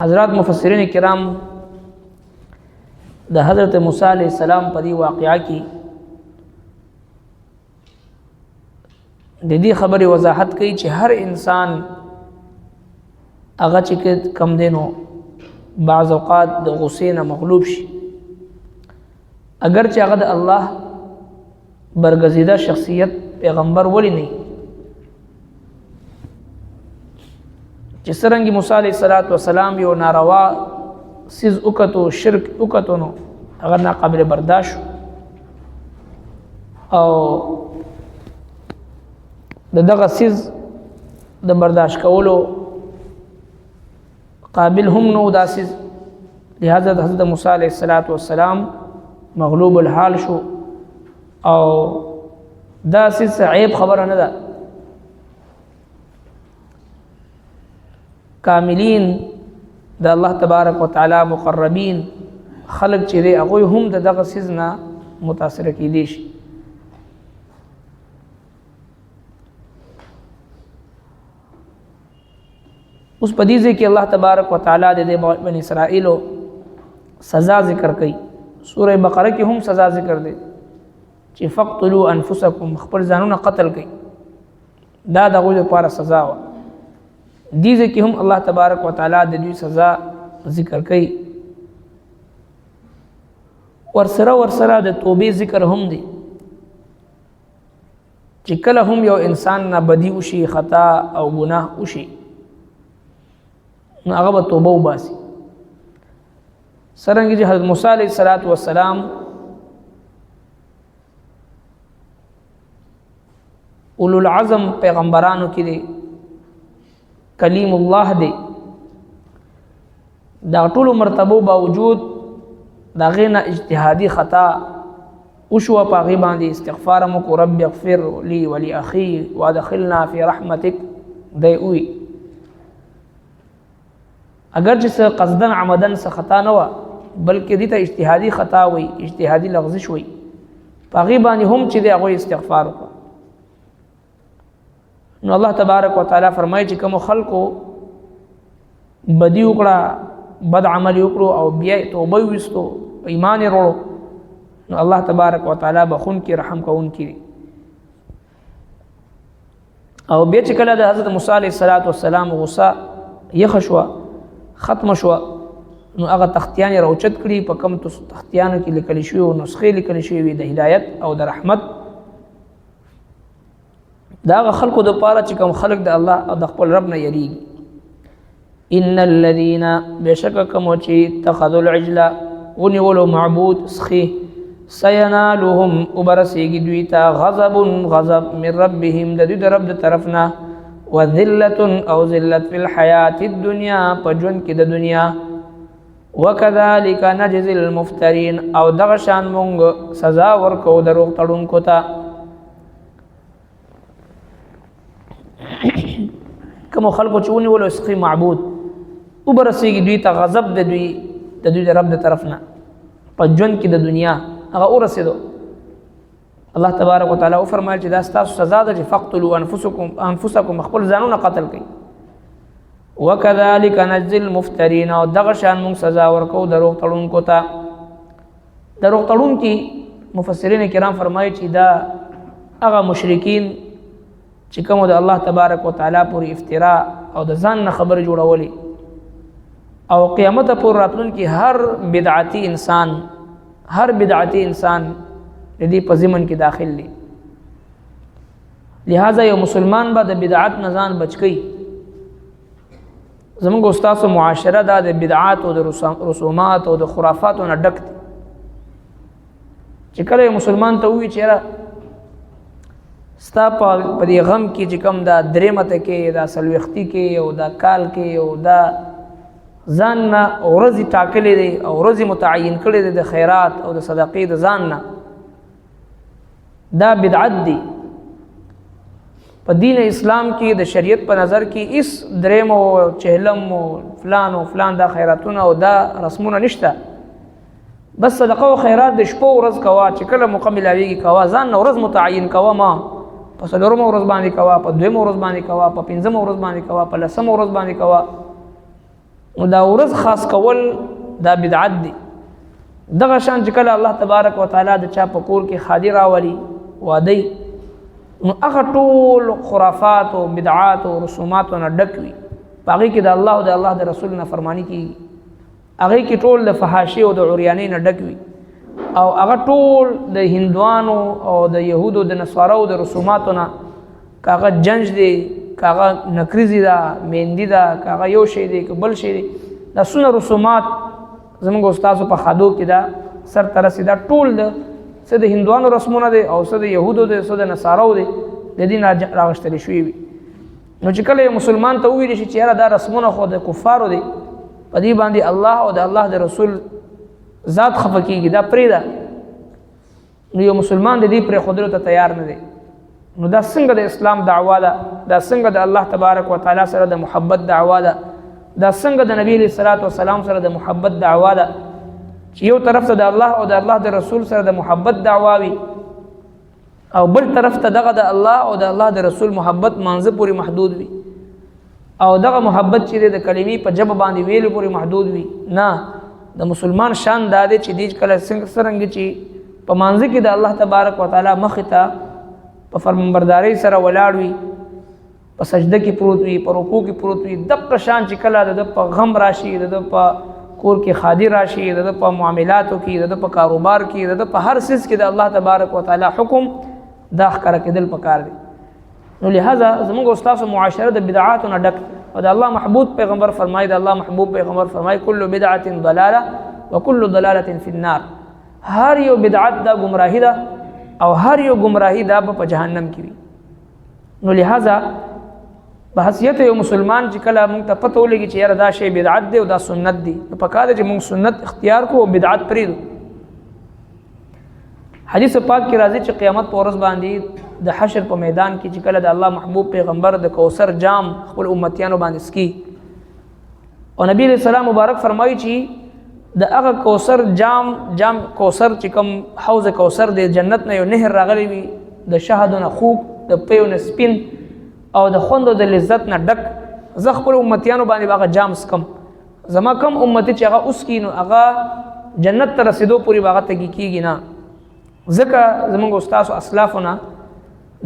حضرات مفسرین کرام د حضرت موسی علیہ السلام په دی واقعا کې د دې خبرې وضاحت کوي چې هر انسان هغه چې کم دینو بعض اوقات د غصې نه مغلوب شي، اگر چې هغه د الله برگزیده شخصیت پیغمبر ولی نه چې څرنګه موسی علیہ السلام یو ناروا سیز وکړو، شرک وکړو، نو هغه ناقابل برداشت او دغه سیز د برداشت کولو قابل هم نو دا سیز، لہذا حضرت موسی علیہ السلام مغلوب الحال شو او دا سیز عیب خبره نه ده. کاملین د الله تبارک وتعالى مقربین خلق چې دی هغه هم دغه سیز نه متاثر کیدي شي. اوس په دې ځای کې الله تبارک وتعالى د بنی اسرائیل سزا ذکر کوي. سوره بقره کې هم سزا ذکر دی چې فقتلوا انفسکم، خپل ځانونه قتل کړئ، دا دغه لپاره سزا و. دې ځای کې هم الله تبارک وتعالى د دوی سزا ذکر کوي. ورسره د توبې ذکر هم دی چې کله هم یو انسان نه بدی وشي، خطا او ګناه وشي، نو هغه به توبه وباسي. څرنګه چې حضرت موسی علیہ السلام اولو العزم پیغمبرانو کې دی، کلیم الله دی، دا ټول مرتبو باوجود دا غینا اجتهادی خطا وشو په هغه باندې استغفار مو کو، رب اغفر لي ولاخي وادخلنا في رحمتك دی وی. اگر چې قصدن عمدن څه خطا نه و بلکې دې ته اجتهادي خطا وي، اجتهادي لغزش وي، په هغه باندې هم چې دی هغه استغفار وکړه. نو الله تبارک وتعالى فرمایي چې کوم خلکو بدی وکړه، بد عمل وکړو او بیا توبه وستو، ایمان وروړو، نو الله تبارک وتعالى بخون کې رحم کوون کې. او بیا چې کله د حضرت موسی علیہ السلام غصه یخشوا ختم شو، نو هغه تختیان راوچت کړي، په کوم تختیانو کې لیکل شوی او نسخې لیکل شوی د هدایت او د رحمت. دا خلقو د پاره چې کوم خلق د الله او د خپل رب نه یریږي. ان الذين بشککم چې اتخذوا العجل ونولوا معبود سخي سينالهم وبرسيږي دوی ته غضب من ربهم، د دوی د رب د طرفنا، وذلة او ذلت فی الحیات الدنیا، په ژوند کې د دنیا. وکذالک نجزی المفترین، او دغه شان مونږ سزا ورکو دروغ تړونکو ته. کوم خلکو چې ونیولو سخي معبود وبرسیږي دوی ته غضب د دوی د رب د طرف نه په ژوند کې د دنیا، هغه ورسېدو. الله تبارک وتعالى فرمایي چې دا ستاسو سزا ده چې فقتلوا انفسکم، خپل ځانونه قتل کړئ. وکذالک نجزی المفترین، او دغه شان موږ سزا ورکو دروغ تړونکو ته. دروغ تړونکي مفسرین کرام فرمایي چې دا هغه مشرکین چې کوم د الله تبارک وتعالى پورې افتراء او د ځان نه خبر جوړولي، او قیامت پورې راتلونکي هر بدعتي انسان دې په ضمن کې داخل دي. لہذا یو مسلمان به د بدعت نه ځان بچ کړي. زموږ استاد معاشره دا د بدعات او د رسومات او د خرافات نه ډک دي. چې کله مسلمان ته وی چیرې ستا په دې غم کې چې کوم دا درېمته کې، دا سلوختی کې او دا کال کې او دا ځان نه ورځي ټاکلې دي او ورځي متعین کړي دي د خیرات او د صدقې د ځان نه، دا بدعت دی. په دین اسلام کې د شریعت په نظر کې اس درېم او چهلم او فلان دا خیراتونه او دا رسمونه نشته. بس صدقه او خیرات د شپو ورځ کوا، چې کله مقابل اویږي کوا، ځان نه ورځ متعین کوا، ما په څلورم ورځ باندې کوا، په دویم ورځ باندې کوا، په پنځم ورځ باندې کوا، په لسم ورځ باندې کوا. نو دا ورځ خاص کول دا بدعت دی. دغه شان چې کله الله تبارک وتعالی د چا په کور کې خادي راولي واده نو هغه ټول خرافات او بدعات او رسومات نه ډک وي، په هغې کې د الله او د الله د رسول نه فرمانی کېږي، هغې کې ټول د فحاشۍ او د عریانۍ نه ډک وي، او هغه ټول د هندوانو او د یهودو د نصاراو د رسوماتو نه، که هغه جنج دی، که هغه نکریزي ده، مهندي ده، که هغه یو شی دی، که بل شی دی، دا څونه رسومات زموږ استادو په خادو کې دا سر ترسي، دا ټول د څه د هندوانو رسمونه دی او څه د یهودو دی، څه د نصاراو دی، د دې نه راغښتلې شوي وي. نو چې کله یو مسلمان ته وویل شي چې یاره دا رسمونه خو د کفارو دی، په دې باندې الله او د الله د رسول ذات خفه کېږي، دا پرېږده، نو یو مسلمان د دې پرېښودلو ته تیار نه دی. نو دا څنګه د اسلام دعوا ده؟ دا څنګه د الله تبارک وتعالی سره د محبت دعوا ده؟ دا څنګه د نبی علیه الصلاۃ والسلام سره د محبت دعوا ده چې یو طرف ته د الله او د الله د رسول سره د محبت دعوا وي او بل طرف ته دغه د الله او د الله د رسول محبت مانځه پورې محدود وي، او دغه محبت چې د کلمې په ژبه باندې ویلو پورې محدود وي. نه، د مسلمان شان دا دی چې دی کله څرنګه چې په مانځه کې د الله تبارک وتعالی مخې ته په فرمانبردارۍ سره ولاړ وي، په سجده کې پروت وي، په رکوع کې پروت وي، دغه شان چې کله د په غم راشي، د په کور کې خادي راشي، د په معاملاتو کې، د په کاروبار کې، د په هر څیز کې د الله تبارک وتعالی حکم دا ښکاره کېدل پکار دی. نو لہذا زموږ استاسو معاشره د بدعاتو نه ډک او د الله محبوب پیغمبر فرمایي، د الله محبوب پیغمبر فرمایي کل بدعة ضلاله وکل ضلاله فی النار، هر یو بدعت دا گمراهی ده او هر یو گمراهی دا په جهنم کې وي. نو لہذا په حیثیت یو مسلمان چې کله موږ ته پته ولګي چې یاره دا شی بدعت دی او دا سنت دی، نو پکار دی چې موږ سنت اختیار کو او بدعت پرېږدو. حدیث پاک کې راځي چې قیامت په ورځ باندې د حشر په میدان کې چې کله د الله محبوب پیغمبر د کوثر جام خپل امتیانو باندې سکي، او نبی علیہ السلام مبارک فرمایي چې د هغه کوثر جام کوثر چې کوم حوض کوثر د جنت نه یو نهر راغلی وي، د شهدو نه خوږ، د پیو نه سپین او د خوندو د لذت نه ډک، زه خپل امتیانو باندې هغه جام سکم، زما کم امتی چې هغه اوسکي نو هغه جنت ته رسېدو پورې به هغه تږي کېږي نه. ځکه زموږ استاسو اسلافونه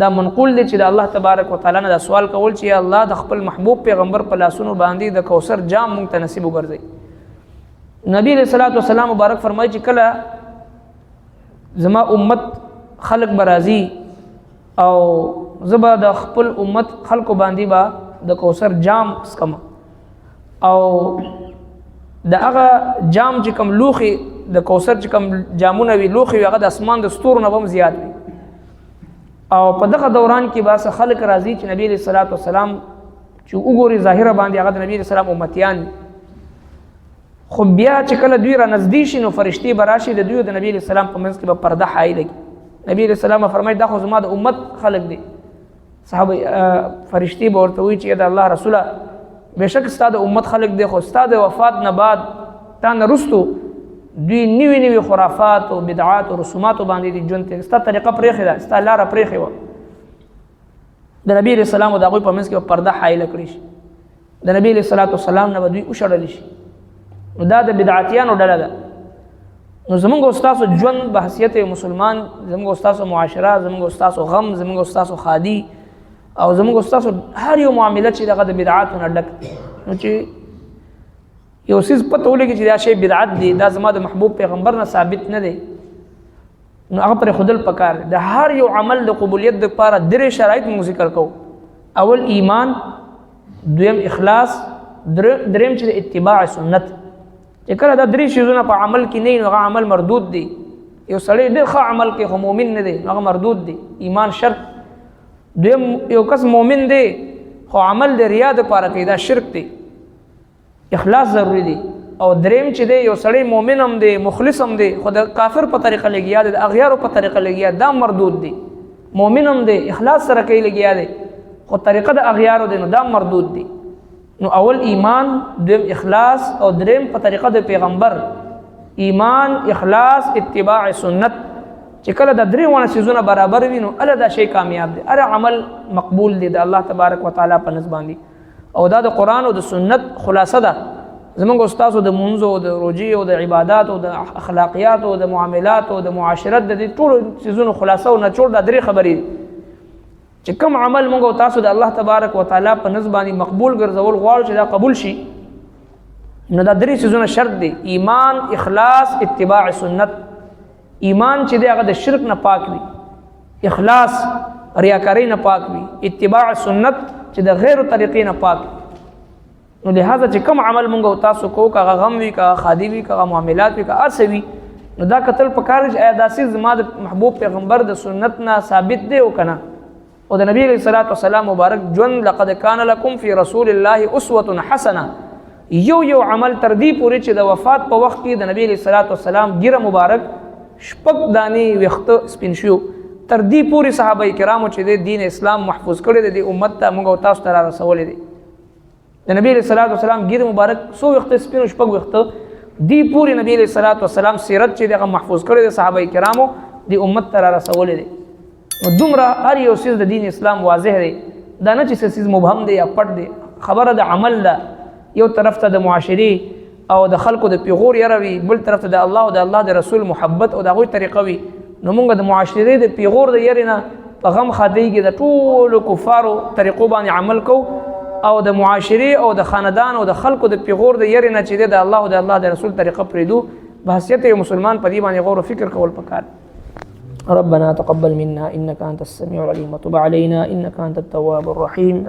دا منقول دی چې د الله تبارک وتعالی نه دا سوال کول چې یا الله د خپل محبوب پیغمبر په لاسونو باندې د کوثر جام مونږ ته نصیب وګرځي. نبی علیہ الصلوۃ والسلام مبارک فرمایي چې کله زما امت خلق برازي او زبا د خپل امت خلقو باندې با د کوثر جام سکم، او د هغه جام چې کوم لوخي د کوثر چې کوم جامونه وي لوخي هغه د اسمان د ستورو نه هم زیات وي، او په دغه دوران کې باسه خلق راځي چې نبی علیہ الصلوۃ والسلام چې وګوري ظاهره باندې هغه د نبی علیہ السلام امتیان، خو بیا چې کله دوی را نږدې شي نو فرشتي به راشي د دوی د نبی علیہ السلام په منځ کې به پرده حایل کړي. نبی علیہ السلام فرمایي دا خو زما د امت خلق دي. صحابه فرشتي به ورته وایي چې د الله رسوله بېشک ستا د امت خلق دی، خو ستا د وفات نه بعد تا نه رستو دوی نوي خرافات او بدعات او رسوماتو باندې دي ژوند تېر، ستا طریقه پرېښې ده، ستا لاره پرېښې وه. د نبی علیہ السلام او د هغوی په منځ کې به پرده حایله کړي شي، د نبی علیہ الصلوۃ والسلام نه به دوی وشړلی شي. نو دا د بدعتیانو ډله ده. نو زمونږ استاسو ژوند به حیثیت مسلمان، زمونږ استاسو معاشره، زمونږ استاسو غم، زمونږ استاسو خادي او زمونږ استاسو هر یو معامله چې دغه د بدعاتو نه ډک، نو چې یو څیز پته ولګي چې دا شی بدعت دی، دا زما د محبوب پیغمبر نه ثابت نه دی، نو هغه پرېښودل پکار دی. د هر یو عمل د قبولیت دپاره درې شرایط موږ ذکر کوو. اول ایمان، دویم اخلاص، دریم چې د اتباع سنت. چې کله دا درې شیزونه په عمل کې نه نو هغه عمل مردود دی. یو سړی ډېر ښه عمل کوي خو مؤمن نه دی نو هغه مردود دی، ایمان شرط. دویم یو کس مؤمن دی خو عمل د ریا دپاره کوي، دا شرک دی، اخلاص ضروری دی. او دریم چې دی یو سړی مؤمن هم دی، مخلص هم دی، خو د کافر په طریقه لګیا دی، د اغیارو په طریقه لګیا، دا مردود دی. مؤمن هم دی، اخلاص سره کوي لګیا دی، خو طریقه د اغیارو دی، نو دا مردود دی. نو اول ایمان، دویم اخلاص، او دریم په طریقه د پیغمبر. ایمان، اخلاص، اتباع سنت. چې کله د درې څیزونه برابر وي نو هله دا شی کامیاب دی، هر عمل مقبول دی د الله تبارک وتعالی په نسبت باندې. او دا د قرآن او د سنت خلاصه ده. زمونږ استاد د منځ او د روجي او د عبادت او د اخلاقیات او د معاملات او د معاشرت د دې ټول چیزونو خلاصه او نچوړ د درې خبرې چې کوم عمل موږ او تاسو د الله تبارک وتعالى په نسبت باندې مقبول ګرځول غواړو چې دا قبول شي نو دا درې چیزونه شرط دي ایمان اخلاص اتباع سنت ایمان چې هغه د شرک نه پاک وي اخلاص ریاکاری نه پاک وي اتباع سنت چې د غیر طریقې نه پاک نو لہذا چې کوم عمل مونږ او تاسو کو کا غم وی کا خادي وی کا معاملات وی کا ارسوي نو دا قتل پکار چې اداسي زما د محبوب پیغمبر د سنت نه ثابت دی او کنه او د نبی صلی الله علیه وسلم مبارک جون لقد کان لکم فی رسول الله اسوه حسنه یو عمل تر دې پورې چې د وفات په وخت کې د نبی صلی الله علیه وسلم ګیره مبارک شپږ دانی وخت سپین شو تر دې پورې صحابه کرامو چې د دین اسلام محفوظ کړي د امت ته موږ او تاسو ته رسولې دي د نبی صلی الله علیه وسلم ګیر مبارک سو وخت سپین شپږ وخت دی پوری نبی صلی الله علیه وسلم سیرت چې دغه محفوظ کړي د صحابه کرامو د امت ته رسولې دي نو دومره هر یو چیز د دین اسلام واضح دی دا نه چې چیز مبهم دی یا پټ دی خبره د عمل ده یو طرف ته د معاشري او د خلکو د پیغور یروي بل طرف ته د الله او د الله د رسول محبت او د غوي طریقه وي نو موږ د معاشري د پیغور د يرنه په غم خاديږي د ټول کفارو طریقو باندې عمل کو او د معاشري او د خاندان او د خلکو د پیغور د يرنه چې د الله او د الله د رسول طریقه پریدو بحثیت یو مسلمان په دې باندې غور او فکر کول پکار ربنا تقبل منا انك انت السميع العليم وتب علينا انك انت التواب الرحيم